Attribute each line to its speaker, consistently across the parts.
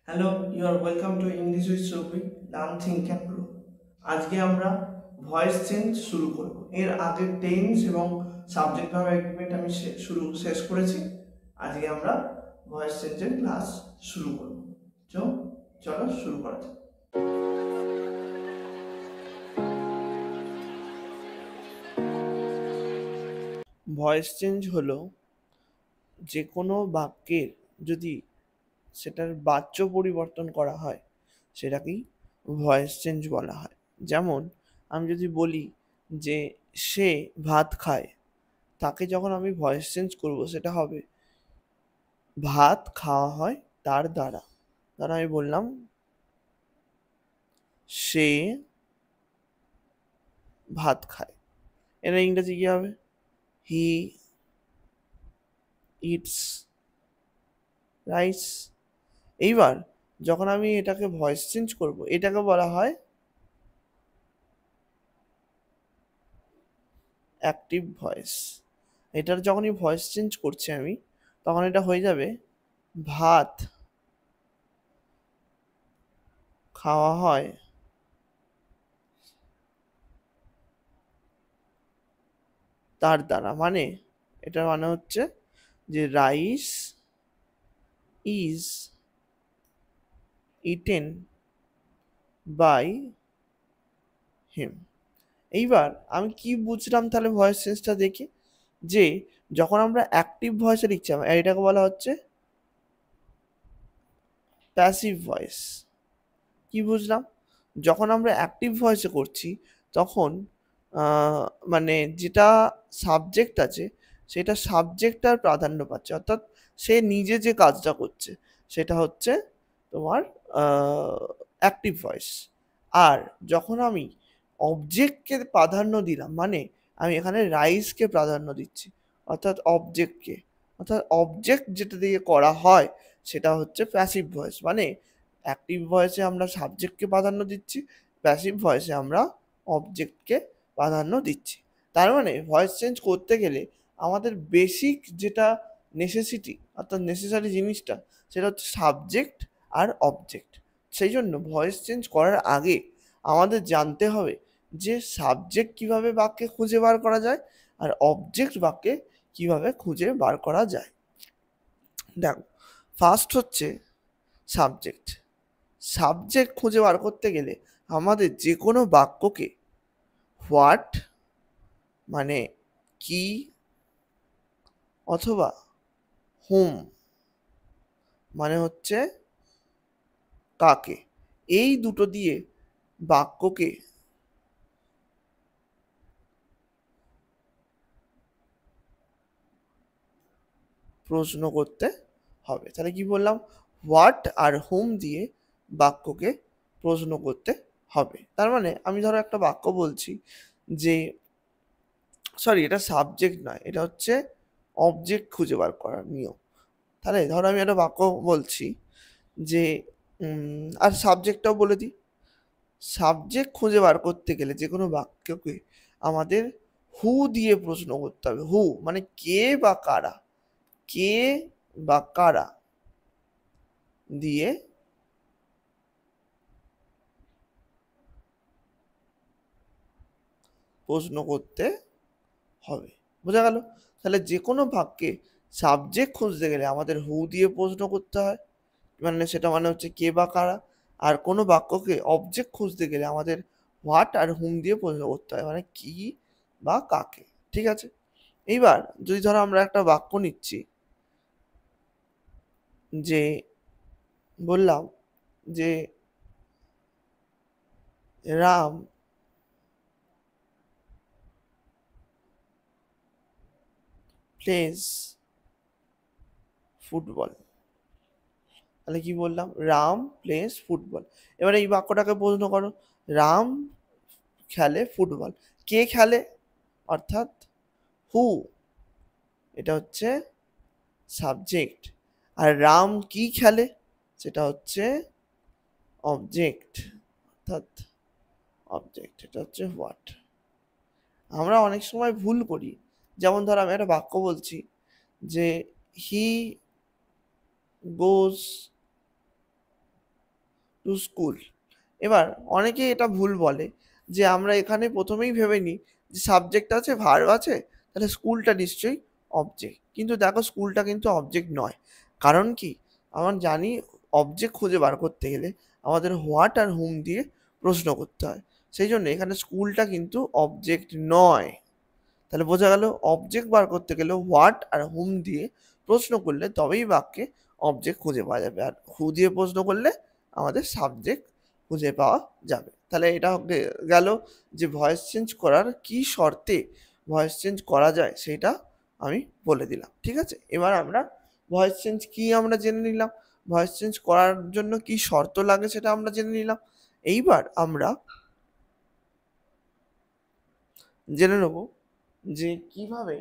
Speaker 1: Hello, you are welcome to English with Ravi, learn think and grow. আজকে আমরা voice change শুরু করব। এর আগে টেন্স এবং সাবজেক্ট ভার্ব এগ্রিমেন্ট আমি শেষ করেছি। আজকে আমরা ভয়েস চেঞ্জের ক্লাস শুরু করব। চলো শুরু করা যাক। ভয়েস চেঞ্জ হলো যে কোনো বাক্যের যদি সেটার বাচ্য পরিবর্তন করা হয় সেটাকেই ভয়েস চেঞ্জ বলা হয়। যেমন আমি যদি বলি যে সে ভাত খায়, তাকে যখন আমি ভয়েস চেঞ্জ করব সেটা হবে ভাত খাওয়া হয় তার দ্বারা। ধর আমি বললাম সে ভাত খায়, এর ইংরেজি কি হবে? He eats rice. এইবার যখন আমি এটাকে ভয়েস চেঞ্জ করব, এটাকে বলা হয় অ্যাক্টিভ ভয়েস। এটার যখনই ভয়েস চেঞ্জ করছি আমি, তখন এটা হয়ে যাবে ভাত খাওয়া হয় তার দ্বারা। মানে এটার মানে হচ্ছে যে rice is eaten by him. এইবার আমি কি বুঝলাম তাহলে ভয়েস চেঞ্জটা দেখে, যে যখন আমরা অ্যাক্টিভ ভয়েসে লিখছি এটাকে বলা হচ্ছে প্যাসিভ ভয়েস। কি বুঝলাম? যখন আমরা অ্যাক্টিভ ভয়েসে করছি তখন মানে যেটা সাবজেক্ট আছে সেটা সাবজেক্টটার প্রাধান্য পাচ্ছে, অর্থাৎ সে নিজে যে কাজটা করছে সেটা হচ্ছে তোমার অ্যাক্টিভ ভয়েস। আর যখন আমি অবজেক্টকে প্রাধান্য দিলাম, মানে আমি এখানে রাইসকে প্রাধান্য দিচ্ছি, অর্থাৎ অবজেক্টকে, অর্থাৎ অবজেক্ট যেটা দিয়ে করা হয় সেটা হচ্ছে প্যাসিভ ভয়েস। মানে অ্যাক্টিভ ভয়েসে আমরা সাবজেক্টকে প্রাধান্য দিচ্ছি, প্যাসিভ ভয়েসে আমরা অবজেক্টকে প্রাধান্য দিচ্ছি। তার মানে ভয়েস চেঞ্জ করতে গেলে আমাদের বেসিক যেটা নেসেসিটি, অর্থাৎ নেসেসারি জিনিসটা, সেটা হচ্ছে সাবজেক্ট আর অবজেক্ট। সেই জন্য ভয়েস চেঞ্জ করার আগে আমাদের জানতে হবে যে সাবজেক্ট কিভাবে বাক্যে খুঁজে বার করা যায় আর অবজেক্ট বাক্যে কিভাবে খুঁজে বার করা যায়। দেখো, ফার্স্ট হচ্ছে সাবজেক্ট। সাবজেক্ট খুঁজে বার করতে গেলে আমাদের যে কোনো বাক্যকে হোয়াট মানে কি অথবা হুম মানে হচ্ছে কাকে, এই দুটো দিয়ে বাক্যকে প্রশ্ন করতে হবে। তাহলে কি বললাম? হোয়াট আর হুম দিয়ে বাক্যকে প্রশ্ন করতে হবে। তার মানে আমি ধরো একটা বাক্য বলছি যে, সরি এটা সাবজেক্ট নয়, এটা হচ্ছে অবজেক্ট খুঁজে বার করার নিয়ম। তাহলে ধরো আমি একটা বাক্য বলছি যে আর সাবজেক্টটাও বলে দিই। সাবজেক্ট খুঁজে বার করতে গেলে যে কোনো বাক্যকে আমাদের হু দিয়ে প্রশ্ন করতে হবে। হু মানে কে বা কারা, কে বা কারা দিয়ে প্রশ্ন করতে হবে। বোঝা গেল? তাহলে যে কোনো বাক্যে সাবজেক্ট খুঁজতে গেলে আমাদের হু দিয়ে প্রশ্ন করতে হয়, মানে সেটা মানে হচ্ছে কে বা কারা। আর কোনো বাক্যকে অবজেক্ট খুঁজতে গেলে আমাদের হোয়াট আর হুম দিয়ে প্রশ্ন করতে হয়, মানে কি বা কাকে। ঠিক আছে? এইবার যদি ধরো আমরা একটা বাক্য নিচ্ছি যে, বললাম যে রাম প্লেজ ফুটবল। তাহলে কি বললাম? Ram plays football. এবারে এই বাক্যটাকে প্রশ্ন করো, রাম খেলে ফুটবল, কে খেলে? অর্থাৎ হু, এটা হচ্ছে সাবজেক্ট। আর রাম কি খেলে? সেটা হচ্ছে অবজেক্ট, অর্থাৎ অবজেক্ট, এটা হচ্ছে হোয়াট। আমরা অনেক সময় ভুল করি। যেমন ধর আমি একটা বাক্য বলছি যে হি গোজ টু স্কুল। এবার অনেকে এটা ভুল বলে যে আমরা এখানে প্রথমেই ভেবে নিই যে সাবজেক্ট আছে, ভার্ব আছে, তাহলে স্কুলটা নিশ্চয়ই অবজেক্ট। কিন্তু দেখো স্কুলটা কিন্তু অবজেক্ট নয়। কারণ কি, আমরা জানি অবজেক্ট খুঁজে বার করতে গেলে আমাদের হোয়াট আর হুম দিয়ে প্রশ্ন করতে হয়। সেই জন্য এখানে স্কুলটা কিন্তু অবজেক্ট নয়। তাহলে বোঝা গেল, অবজেক্ট বার করতে গেলে হোয়াট আর হুম দিয়ে প্রশ্ন করলে তবেই বাক্যে অবজেক্ট খুঁজে পাওয়া যাবে, আর হু দিয়ে প্রশ্ন করলে আমাদের সাবজেক্ট খুঁজে পাওয়া যাবে। তাহলে এটা গেল যে ভয়েস চেঞ্জ করার কি শর্তে ভয়েস চেঞ্জ করা যায় সেটা আমি বলে দিলাম। ঠিক আছে, এবার আমরা ভয়েস চেঞ্জ কি আমরা জেনে নিলাম, ভয়েস চেঞ্জ করার জন্য কি শর্ত লাগে সেটা আমরা জেনে নিলাম। এইবার আমরা জেনে নেব যে কিভাবে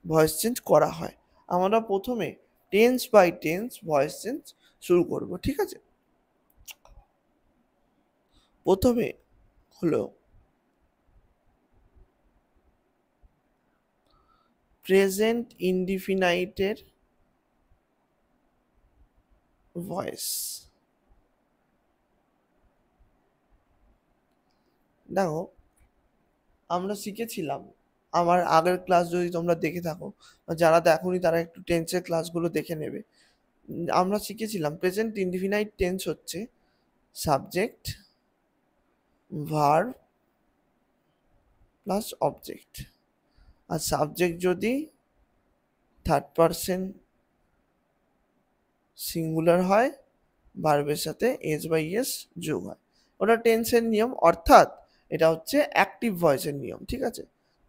Speaker 1: ভয়েস চেঞ্জ করা হয়। আমরা প্রথমে tense by tense voice change শুরু করব। ঠিক আছে, প্রথমে হলো প্রেজেন্ট ইনডিফিনাইটের ভয়েস। দেখো, আমরা শিখেছিলাম, আমার আগের ক্লাস যদি তোমরা দেখে থাকো, যারা দেখোনি তারা একটু টেন্সের ক্লাসগুলো দেখে নেবে। আমরা শিখেছিলাম প্রেজেন্ট ইনডিফিনাইট টেন্স হচ্ছে সাবজেক্ট, ভার্ব প্লাস অবজেক্ট। আর সাবজেক্ট যদি থার্ড পারসন সিঙ্গুলার হয়, ভার্বের সাথে এস বাই এস যোগ হয়, ওটা টেন্সের নিয়ম, অর্থাৎ এটা হচ্ছে অ্যাক্টিভ ভয়েসের নিয়ম। ঠিক আছে,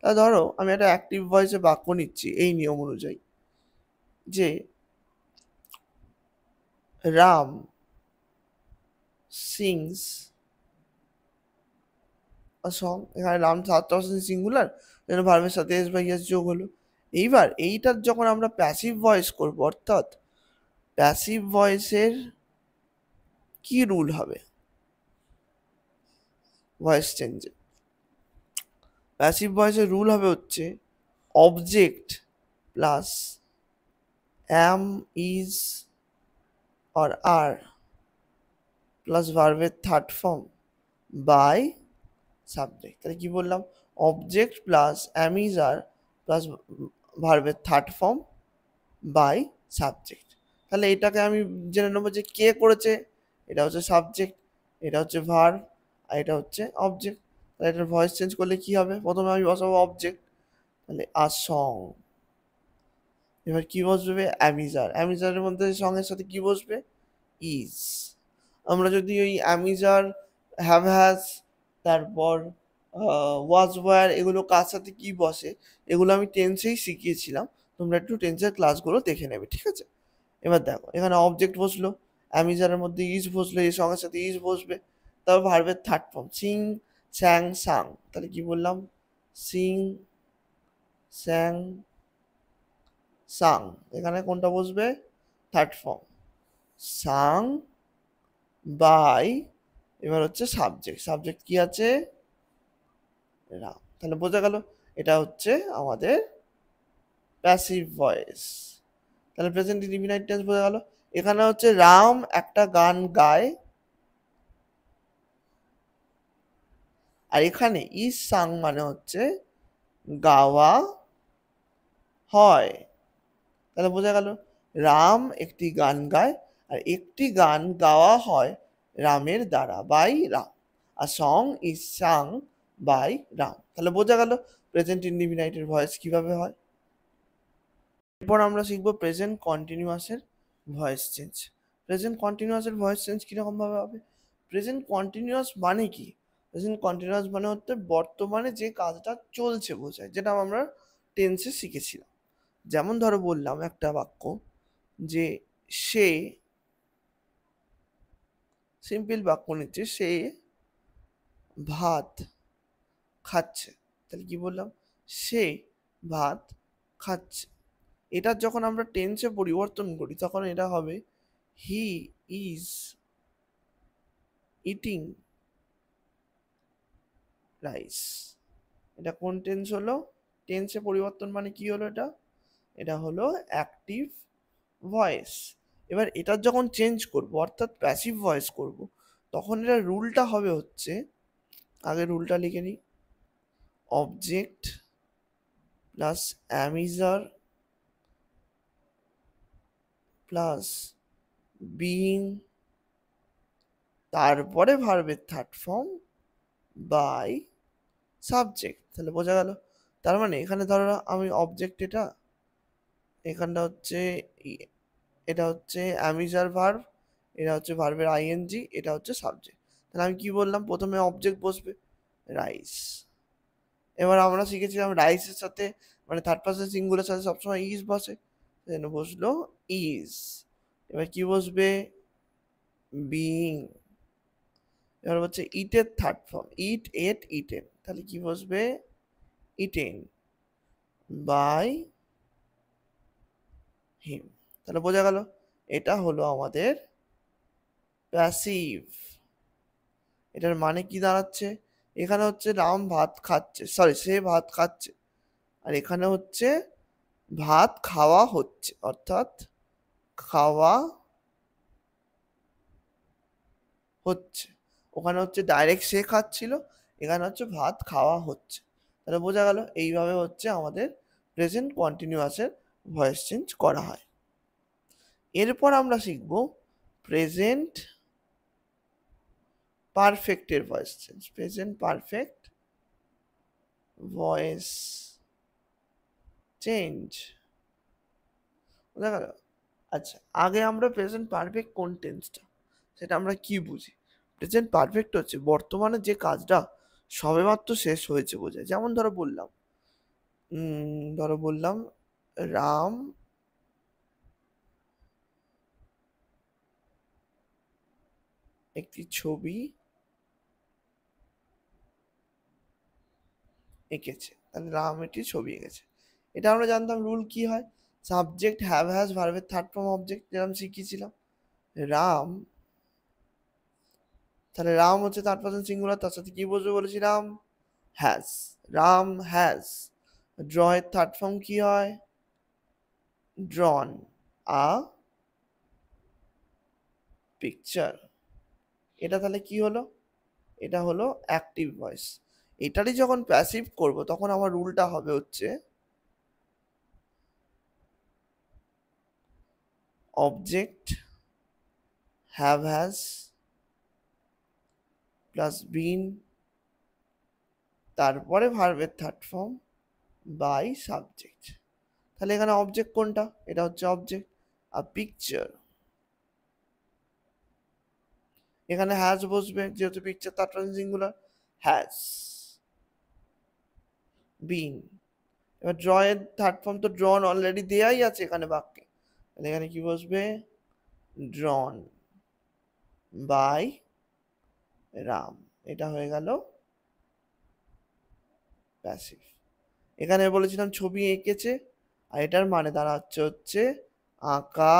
Speaker 1: তা ধরো আমি একটা অ্যাক্টিভ ভয়েসে বাক্য নিচ্ছি এই নিয়ম অনুযায়ী যে রাম সিংস আ সং। এখানে রাম থার্ড পারসন সিঙ্গুলার, যেন ভার্বের সাথে এস বাই এস যোগ হলো। এইবার এইটার যখন আমরা প্যাসিভ ভয়েস করব, অর্থাৎ প্যাসিভ ভয়েসের কি রুল হবে ভয়েস চেঞ্জে, প্যাসিভ ভয়েসের রুল হবে হচ্ছে object plus am, is or are plus ভার্বের থার্ড ফর্ম বাই সাবজেক্ট। তাহলে কি বললাম, object plus am, is, are plus ভার্বের থার্ড ফর্ম বাই সাবজেক্ট। তাহলে এটাকে আমি জেনে নেবো যে কে করেছে, এটা হচ্ছে সাবজেক্ট, এটা হচ্ছে ভার্ব, আর এটা হচ্ছে অবজেক্ট। তাহলে এটার ভয়েস চেঞ্জ করলে কি হবে, প্রথমে আমি বসাবো অবজেক্ট, তাহলে আ সং। এবার কি বসবে, অ্যামিজার, অ্যামিজারের মধ্যে সঙ্গের সাথে কি বসবে, ইজ। আমরা যদি ওই অ্যামিজার, হ্যাভ হ্যাজ, তারপর ওয়াজ ওয়্যার, এগুলো কার সাথে কি বসে এগুলো আমি টেন্সেই শিখিয়েছিলাম, তোমরা একটু টেন্সের ক্লাসগুলো দেখে নেবে। ঠিক আছে, এবার দেখো এখানে অবজেক্ট বসলো, অ্যামিজারের মধ্যে ইজ বসলো, এই সঙ্গের সাথে ইজ বসবে, তারপর ভার্বের থার্ড ফর্ম সিং, স্যাং, সাং। তাহলে কি বললাম, সিং, স্যাং, সাং। এখানে কোনটা বসবে, থার্ড ফর্ম, সাং বাই, এবার হচ্ছে সাবজেক্ট, সাবজেক্ট কি আছে, রাম। তাহলে বোঝা গেল এটা হচ্ছে আমাদের প্যাসিভ ভয়েস। তাহলে প্রেজেন্ট ইনডিফিনাইট টেন্স বোঝা গেল। এখানে হচ্ছে রাম একটা গান গায়, আর এখানে ইজ সাং মানে হচ্ছে গাওয়া হয়। তাহলে বোঝা গেল রাম একটি গান গায়, আর একটি গান গাওয়া হয় রামের দ্বারা, বাই রাম, আর song is sung by Ram. তাহলে বোঝা গেল প্রেজেন্ট ইনডিফিনাইটের ভয়েস কিভাবে হয়। এরপর আমরা শিখবো প্রেজেন্ট কন্টিনিউয়াসের ভয়েস চেঞ্জ। প্রেজেন্ট কন্টিনিউয়াসের ভয়েস চেঞ্জ কীরকম ভাবে হবে, প্রেজেন্ট কন্টিনিউয়াস মানে কি, প্রেজেন্ট কন্টিনিউয়াস মানে হচ্ছে বর্তমানে যে কাজটা চলছে বোঝায়, যেটা আমরা টেন্সে শিখেছিলাম। যেমন ধরো বললাম একটা বাক্য যে সে, সিম্পল বাক্য নিচ্ছে, সে ভাত খাচ্ছে। তাহলে কি বললাম, সে ভাত খাচ্ছে। এটা যখন আমরা টেন্সে পরিবর্তন করি তখন এটা হবে হি ইজ ইটিং রাইস। এটা কোন টেন্স হলো, টেন্সে পরিবর্তন মানে কি হলো, এটা এটা হলো অ্যাক্টিভ ভয়েস। এবার এটা যখন চেঞ্জ করব, অর্থাৎ প্যাসিভ ভয়েস করব, তখন এটা রুলটা হবে হচ্ছে, আগে রুলটা লিখে নিই, object plus am is are plus being, তারপরে ভার্বের থার্ড ফর্ম বাই সাবজেক্ট। তাহলে বোঝা গেল। তার মানে এখানে ধরো আমি অবজেক্ট, এখানটা হচ্ছে এটা হচ্ছে অ্যামিজার ভার্ব, এটা হচ্ছে ভার্বের আইএনজি, এটা হচ্ছে সাবজেক্ট। তাহলে আমি কি বললাম, প্রথমে অবজেক্ট বসবে রাইস। এবার আমরা শিখেছিলাম রাইসের সাথে মানে থার্ড পারসন সিঙ্গুলার সাথে সবসময় ইজ বসে, সেজন্য বসলো ইজ। এবার কি বসবে, বিইং। এবার হচ্ছে ইটের থার্ড ফর্ম, ইট এট ইটেন, তাহলে কি বসবে, ইটেন বাই হিম। তাহলে বোঝা গেল, এটা হলো আমাদের প্যাসিভ। এটার মানে কি দাঁড়াচ্ছে, এখানে হচ্ছে রাম ভাত খাচ্ছে, সরি সে ভাত খাচ্ছে, আর এখানে হচ্ছে ভাত খাওয়া হচ্ছে, অর্থাৎ খাওয়া হচ্ছে। ওখানে হচ্ছে ডাইরেক্ট সে খাচ্ছিল, এখানে হচ্ছে ভাত খাওয়া হচ্ছে। তাহলে বোঝা গেল, এইভাবে হচ্ছে আমাদের প্রেজেন্ট কন্টিনিউয়াসের ভয়েস চেঞ্জ করা হয়। এরপর আমরা শিখব প্রেজেন্ট পারফেক্টের voice change, present perfect voice change. বোঝা গেল। আচ্ছা, আগে আমরা প্রেজেন্ট পারফেক্ট কোন টেন্সটা সেটা আমরা কি বুঝি। প্রেজেন্ট পারফেক্ট হচ্ছে বর্তমানে যে কাজটা সবেমাত্র শেষ হয়েছে বোঝায়। যেমন ধরো বললাম রাম একটি ছবি এঁকেছে, তাহলে রাম একটি ছবি এঁকেছে। এটা আমরা জানতাম রুল কি হয়, সাবজেক্ট হ্যাভ হ্যাজ ভার্বের থার্ড ফর্ম অবজেক্ট, যেরকম শিখিয়েছিলাম রাম। তাহলে রাম হচ্ছে থার্ড পারসন সিঙ্গুলার, তার সাথে কি বসবে বলেছিলাম, হ্যাজ। রাম হ্যাজ। ড্র এর থার্ড ফর্ম কি হয়, ড্রন আ পিকচার। এটা তাহলে কি হলো, এটা হলো অ্যাক্টিভ ভয়েস। এটারই যখন প্যাসিভ করব তখন আমার রুলটা হবে হচ্ছে object have has plus been, তারপরে ভার্বের থার্ড ফর্ম বাই সাবজেক্ট। তাহলে এখানে অবজেক্ট কোনটা, এটা হচ্ছে অবজেক্ট আর পিকচার। এখানে হ্যাজ বসবে যেহেতু picture third person singular, has been. এবার ড্র এর থার্ড ফর্ম তো ড্রন অলরেডি দেয়াই আছে এখানে বাক্যে, তাহলে এখানে কি বসবে, ড্রন বাই রাম। এটা হয়ে গেল প্যাসিভ। এখানে বলেছিলাম ছবি এঁকেছে, আর এটার মানে দাঁড়াচ্ছে হচ্ছে আঁকা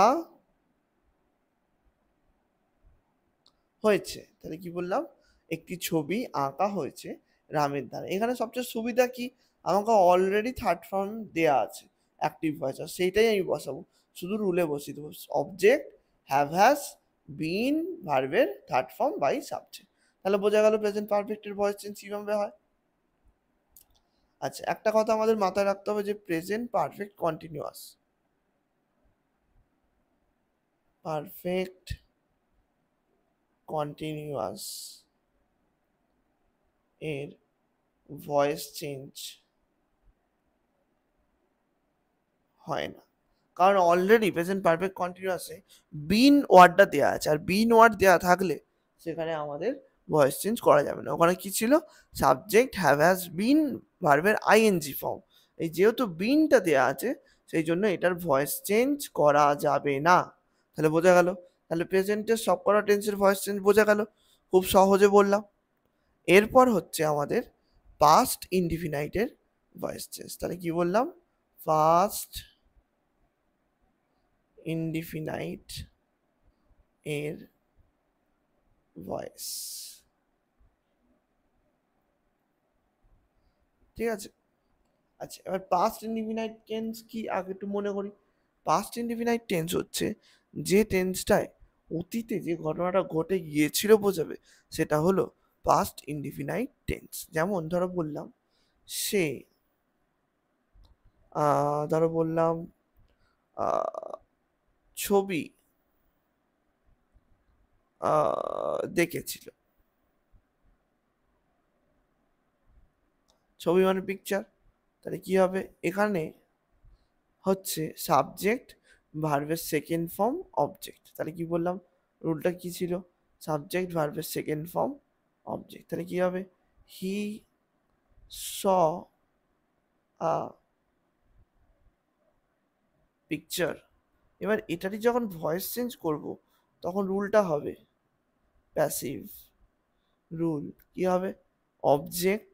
Speaker 1: হয়েছে। তাহলে কি বললাম, একটি ছবি আঁকা হয়েছে রামের দ্বারা। এখানে সবচেয়ে সুবিধা কি, আমাকে অলরেডি থার্ড ফর্ম দেয়া আছে অ্যাক্টিভ ভয়েস, আর সেইটাই আমি বসাবো, শুধু রুলে বসিয়ে দেবো অবজেক্ট হ্যাভ হ্যাজ বিন ভার্বের থার্ড ফর্ম বাই সাবজেক্ট। তাহলে বোঝা গেল প্রেজেন্ট পারফেক্টের ভয়েস চেঞ্জ কিভাবে হয়। আচ্ছা, একটা কথা আমাদের মাথায় রাখতে হবে যে present perfect continuous, perfect continuous এর ভয়েস চেঞ্জ হয় না, কারণ অলরেডি প্রেজেন্ট পারফেক্ট কন্টিনিউয়াসে বিন ওয়ার্ডটা দেওয়া আছে, আর বিন ওয়ার্ড দেওয়া থাকলে সেখানে আমাদের ভয়েস চেঞ্জ করা যাবে না। ওখানে কি ছিল, সাবজেক্ট হ্যাভ হ্যাজ বিন ভার্বের আইএনজি ফর্ম, এই যেহেতু বিনটা দেওয়া আছে সেই জন্য এটার ভয়েস চেঞ্জ করা যাবে না। তাহলে বোঝা গেল, তাহলে প্রেজেন্টের সব কটা টেন্সের ভয়েস চেঞ্জ বোঝা গেল, খুব সহজে বললাম। এরপর হচ্ছে আমাদের পাস্ট ইনডিফিনাইটের ভয়েস চেঞ্জ। তাহলে কি বললাম, পাস্ট ইনডিফিনাইট এর ভয়েস, ঠিক আছে। আচ্ছা, এবার পাস্ট ইনডিফিনাইট টেন্স কি আগে একটু মনে করি। পাস্ট ইনডিফিনাইট টেন্স হচ্ছে যে টেন্সটায় অতীতে যে ঘটনাটা ঘটে গিয়েছিল বোঝাবে, সেটা হলো পাস্ট ইনডিফিনাইট টেন্স। যেমন ধরো বললাম সে, ধরো বললাম ছবি দেখেছিল। ছবি মানে পিকচার, তাহলে কি হবে, এখানে হচ্ছে সাবজেক্ট ভার্বের সেকেন্ড ফর্ম অবজেক্ট। তাহলে কি বললাম, রুলটা কি ছিল, সাবজেক্ট ভার্বের সেকেন্ড ফর্ম অবজেক্ট। তাহলে কি হবে, হি স আ পিকচার। এবার এটারই যখন ভয়েস চেঞ্জ করব, তখন রুলটা হবে প্যাসিভ রুল। কি হবে, অবজেক্ট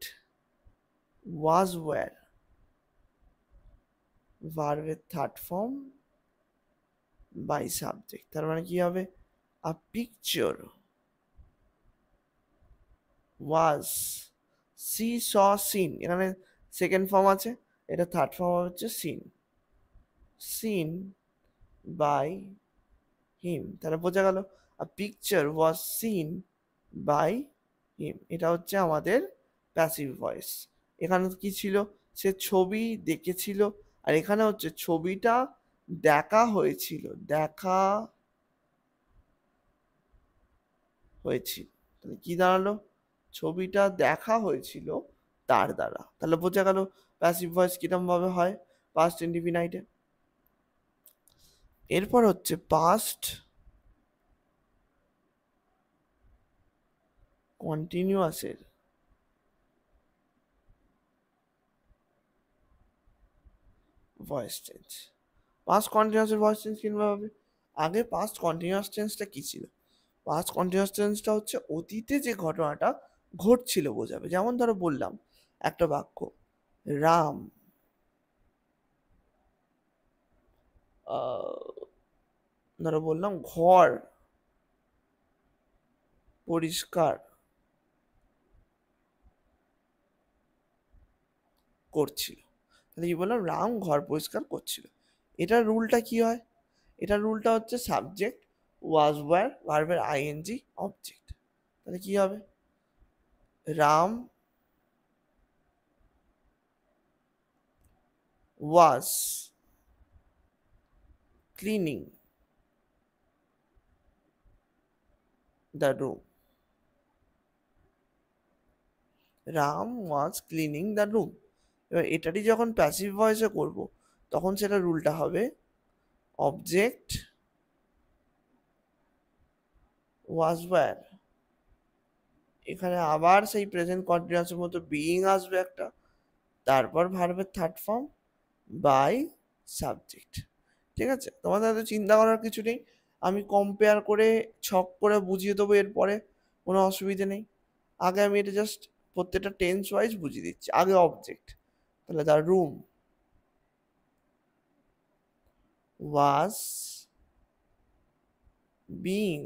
Speaker 1: ওয়াজ ওয়্যার, ভার্বের থার্ড ফর্ম বাই সাবজেক্ট। তার মানে কি হবে, a picture was, see saw seen, এখানে সেকেন্ড ফর্ম আছে, এটা থার্ড ফর্ম হচ্ছে সিন, সিন বাই হিম। তাহলে বোঝা গেল, a picture was seen by him, এটা হচ্ছে আমাদের প্যাসিভ ভয়েস। এখানে কি ছিল, সে ছবি দেখেছিল, আর এখানে হচ্ছে ছবিটা দেখা হয়েছিল, দেখা হয়েছিল। তাহলে কি দাঁড়ালো, ছবিটা দেখা হয়েছিল তার দ্বারা। তাহলে বোঝা গেল প্যাসিভ ভয়েস কিরম ভাবে হয় পাস্ট ইনডিফিনাইটে। এরপর হচ্ছে পাস্ট কন্টিনিউয়াসের ভয়েস চেঞ্জ। পাস্ট কন্টিনিউয়াসের ভয়েস চেঞ্জ কিভাবে হবে, আগে পাস্ট কন্টিনিউয়াস টেন্সটা কি ছিল, পাস্ট কন্টিনিউয়াস টেন্সটা হচ্ছে অতীতে যে ঘটনাটা ঘটছিল বোঝাবে। যেমন ধরো বললাম একটা বাক্য, রাম ধরো বললাম ঘর পরিষ্কার করছিল। তাহলে কি বললাম, রাম ঘর পরিষ্কার করছিল। এটার রুলটা কি হয়, এটার রুলটা হচ্ছে সাবজেক্ট ওয়াজ ওয়্যার ভার্বের আইএনজি অবজেক্ট। তাহলে কি হবে, রাম ওয়াজ cleaning the room, Ram was cleaning the room. এবার এটারই যখন প্যাসিভ ভয়েসে করব, তখন সেটা রুলটা হবে অবজেক্ট ওয়াজ ওয়্যার, এখানে আবার সেই প্রেজেন্ট কন্টিনিউয়াসের মতো বিইং আসবে একটা, তারপর ভার্বের থার্ড ফর্ম বাই সাবজেক্ট। ঠিক আছে, তোমাদের এত চিন্তা করার কিছু নেই, আমি কম্পেয়ার করে ছক করে বুঝিয়ে দেবো এরপরে, কোনো অসুবিধে নেই। আগে আমি এটা জাস্ট প্রত্যেকটা টেন্স ওয়াইজ বুঝিয়ে দিচ্ছি। আগে অবজেক্ট, তাহলে the room was being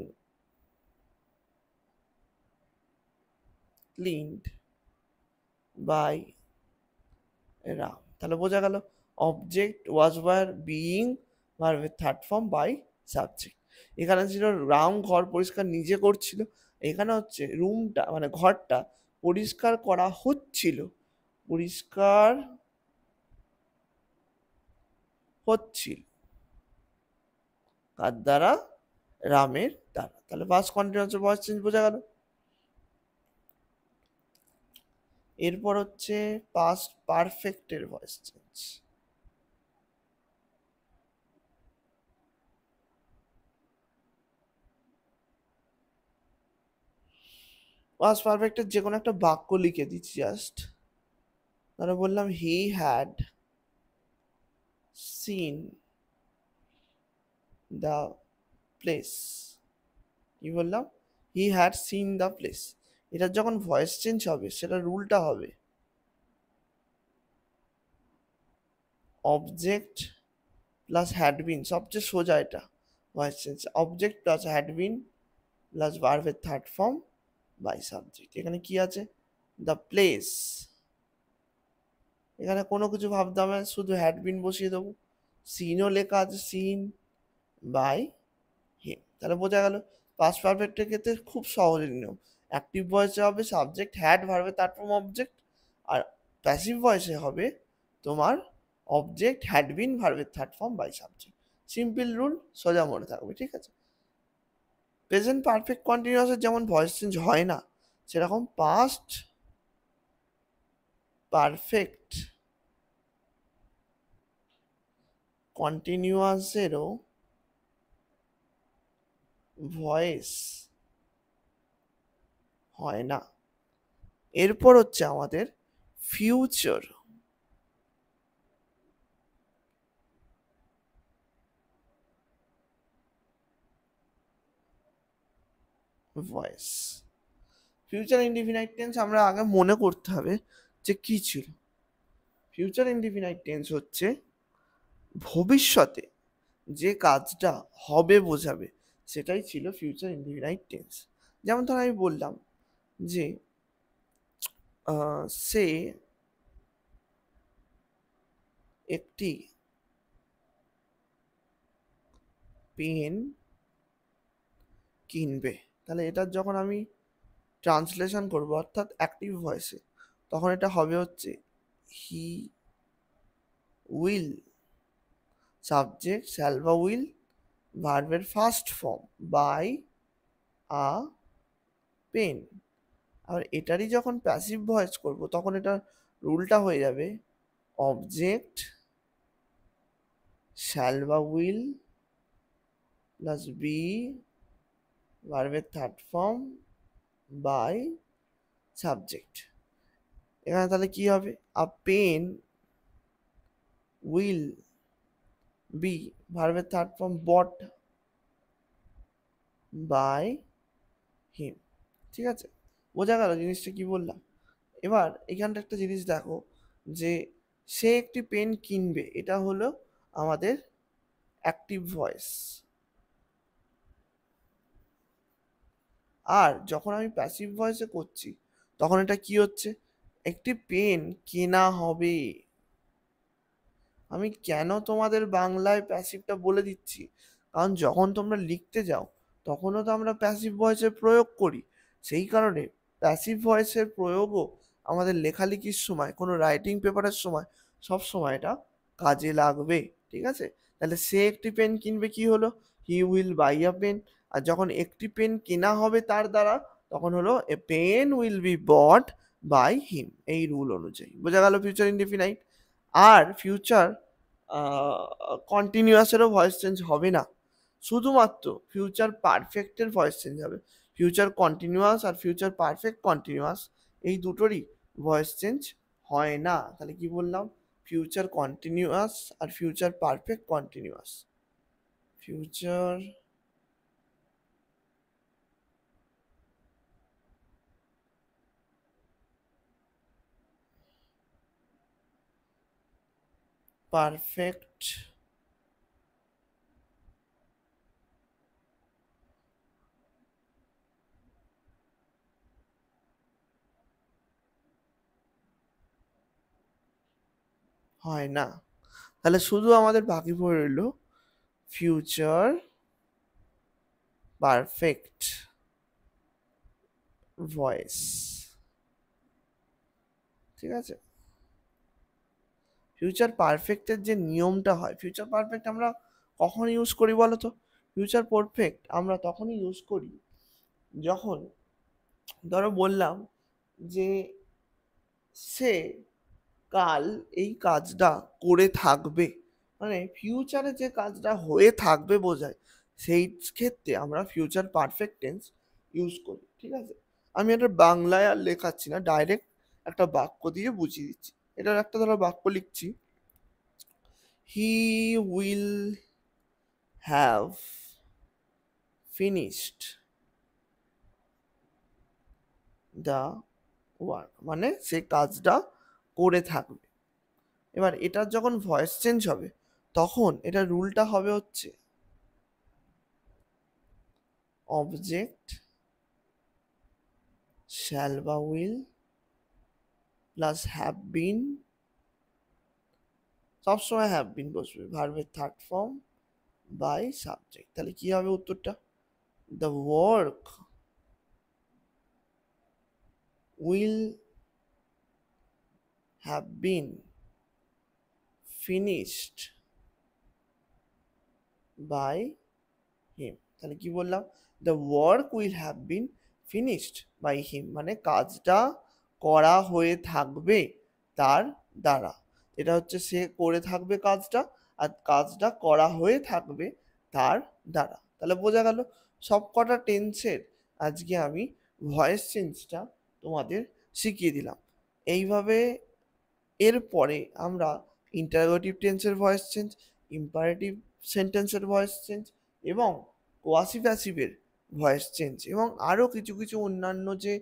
Speaker 1: cleaned by Ram. তাহলে বোঝা গেল, অবজেক্ট ওয়াজ ওয়ার বিইং ভার্বের থার্ড ফর্ম বাই সাবজেক্ট। এখানে ছিল রাম ঘর পরিষ্কার নিজে করছিল, এখানে হচ্ছে রুমটা মানে ঘরটা পরিষ্কার করা হচ্ছিল, পরিষ্কার হচ্ছিল কার দ্বারা, রামের দ্বারা। তাহলে পাস্ট কন্টিনিউয়াস ভয়েস চেঞ্জ বোঝা গেল। এরপর হচ্ছে পাস্ট পারফেক্টের ভয়েস চেঞ্জ। পাস্ট পারফেক্টের যে কোনো একটা বাক্য লিখে দিচ্ছি জাস্ট, ধরো বললাম he had seen the place. কি বললাম, he had seen the place. এটার যখন ভয়েস চেঞ্জ হবে, সেটা রুলটা হবে অবজেক্ট প্লাস হ্যাড বিন, সবচেয়ে সোজা এটা voice change, object plus had been plus ভার্বের থার্ড ফর্ম বাই সাবজেক্ট। এখানে কি আছে, দ্য প্লেস, এখানে কোনো কিছু ভাবতে হবে না, শুধু হ্যাড বিন বসিয়ে দেবো, সিনও লেখা আছে, সিন বাই হিম। তাহলে বোঝা গেল পাস্ট পারফেক্টের ক্ষেত্রে খুব সহজ নিয়ম। অ্যাক্টিভ ভয়েসে হবে সাবজেক্ট হ্যাড ভার্বের থার্ড ফর্ম অবজেক্ট, আর প্যাসিভ ভয়েসে হবে তোমার অবজেক্ট হ্যাড বিন ভার্বের third form by subject. Simple rule, সোজা মনে থাকবে, ঠিক আছে। প্রেজেন্ট পারফেক্ট কন্টিনিউয়াসের যেমন ভয়েস চেঞ্জ হয় না, সেরকম পাস্ট পারফেক্ট কন্টিনিউয়াসেরও ভয়েস হয় না। এরপর হচ্ছে আমাদের future voice. Future indefinite tense আমরা আগে মনে করতে হবে যে কি ছিল। ফিউচার ইনডিফিনাইট টেন্স হচ্ছে ভবিষ্যতে যে কাজটা হবে বোঝাবে, সেটাই ছিল ফিউচার ইনডিফিনাইট টেন্স। যেমন ধর আমি বললাম যে সে একটি পেন কিনবে, তাহলে এটার যখন আমি ট্রান্সলেশন করব অর্থাৎ অ্যাক্টিভ ভয়েসে, তখন এটা হবে হচ্ছে হি উইল, সাবজেক্ট শ্যাল বা উইল, ভার্বের first form buy a pen. আর এটারই যখন প্যাসিভ ভয়েস করব তখন এটার রুলটা হয়ে যাবে অবজেক্ট শ্যাল বা উইল প্লাস বি ভার্বের থার্ড ফর্ম বাই সাবজেক্ট। এখানে তাহলে কি হবে, আ পেন উইল বি ভার্বের third form bought by him. ঠিক আছে, বোঝা গেল জিনিসটা কি বললাম। এবার এখানটা একটা জিনিস দেখো যে সে একটি পেন কিনবে, এটা হলো আমাদের অ্যাক্টিভ ভয়েস। আর যখন আমি প্যাসিভ ভয়েসে করছি তখন এটা কি হচ্ছে, একটি পেন কেনা হবে। আমি কেন তোমাদের বাংলায় প্যাসিভটা বলে দিচ্ছি, কারণ যখন তোমরা লিখতে যাও তখনও তো আমরা প্যাসিভ ভয়েসের প্রয়োগ করি। সেই কারণে প্যাসিভ ভয়েসের প্রয়োগও আমাদের লেখালেখির সময়, কোনো রাইটিং পেপারের সময় সব সময় এটা কাজে লাগবে। ঠিক আছে, তাহলে সে একটি পেন কিনবে, কি হলো, he will buy a pen. আর যখন একটি পেন কেনা হবে তার দ্বারা, তখন হলো a pen will be bought by him, এই রুল অনুযায়ী। বোঝা গেল ফিউচার ইনডিফিনাইট। আর ফিউচার কন্টিনিউয়াসেরও ভয়েস চেঞ্জ হবে না, শুধুমাত্র ফিউচার পারফেক্টের ভয়েস চেঞ্জ হবে। ফিউচার কন্টিনিউয়াস আর ফিউচার পারফেক্ট কন্টিনিউয়াস এই দুটোরই ভয়েস চেঞ্জ হয় না। তাহলে কি বললাম, ফিউচার কন্টিনিউয়াস আর future perfect continuous. Future perfect হয় না। তাহলে শুধু আমাদের বাকি পড়ে রইল ফিউচার পারফেক্ট ভয়েস। ঠিক আছে, ফিউচার পারফেক্টের যে নিয়মটা হয়, ফিউচার পারফেক্ট আমরা কখন ইউজ করি বলো তো। ফিউচার পারফেক্ট আমরা তখনই ইউজ করি যখন ধরো বললাম যে সে কাল এই কাজটা করে থাকবে, মানে ফিউচারে যে কাজটা হয়ে থাকবে বোঝায়, সেই ক্ষেত্রে আমরা ফিউচার পারফেক্ট টেন্স ইউজ করি। ঠিক আছে, আমি এটা বাংলায় আর লেখাচ্ছি না, ডাইরেক্ট একটা বাক্য দিয়ে বুঝিয়ে দিচ্ছি। এটার একটা ধরো বাক্য লিখছি, he will have finished the work, মানে সে কাজটা করে থাকবে। এবার এটার যখন ভয়েস চেঞ্জ হবে তখন এটা রুলটা হবে হচ্ছে অবজেক্ট শ্যাল বা উইল প্লাস হ্যাভ বিন, সবসময় হ্যাভ বিন বসবে, ভার্বের থার্ড ফর্ম বাই সাবজেক্ট। তাহলে কি হবে উত্তরটা, the work will have been finished by him। তাহলে কি বললাম, the work will have been finished by him, মানে কাজটা করা হয়ে থাকবে তার দ্বারা। এটা হচ্ছে সে করে থাকবে কাজটা, আর কাজটা করা হয়ে থাকবে তার দ্বারা। তাহলে বোঝা গেল সব কটা টেন্সের আজকে আমি ভয়েস চেঞ্জটা তোমাদের শিখিয়ে দিলাম। এইভাবে এরপরে আমরা ইন্টারোগেটিভ টেন্সের ভয়েস চেঞ্জ, ইম্পারেটিভ সেন্টেন্সের ভয়েস চেঞ্জ এবং কোয়াসি প্যাসিভের ভয়েস চেঞ্জ এবং আরও কিছু কিছু অন্যান্য যে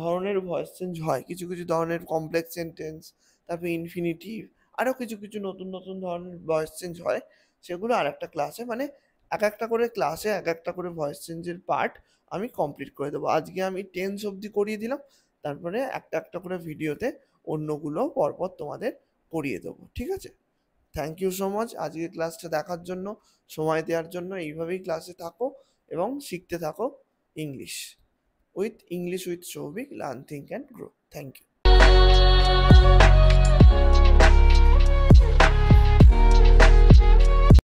Speaker 1: ধরনের ভয়েস চেঞ্জ হয়, কিছু কিছু ধরনের কমপ্লেক্স সেন্টেন্স, তারপর ইনফিনিটিভ, আরও কিছু কিছু নতুন নতুন ধরনের ভয়েস চেঞ্জ হয়, সেগুলো আর একটা ক্লাসে, মানে এক একটা করে ক্লাসে এক একটা করে ভয়েস চেঞ্জের পার্ট আমি কমপ্লিট করে দেবো। আজকে আমি টেন্স অবধি করিয়ে দিলাম, তারপরে একটা একটা করে ভিডিওতে অন্যগুলো পরপর তোমাদের করিয়ে দেবো, ঠিক আছে? থ্যাংক ইউ সো মাচ আজকে ক্লাসটা দেখার জন্য, সময় দেওয়ার জন্য। এইভাবেই ক্লাসে থাকো এবং শিখতে থাকো English with Souvik, learn think and grow. Thank you.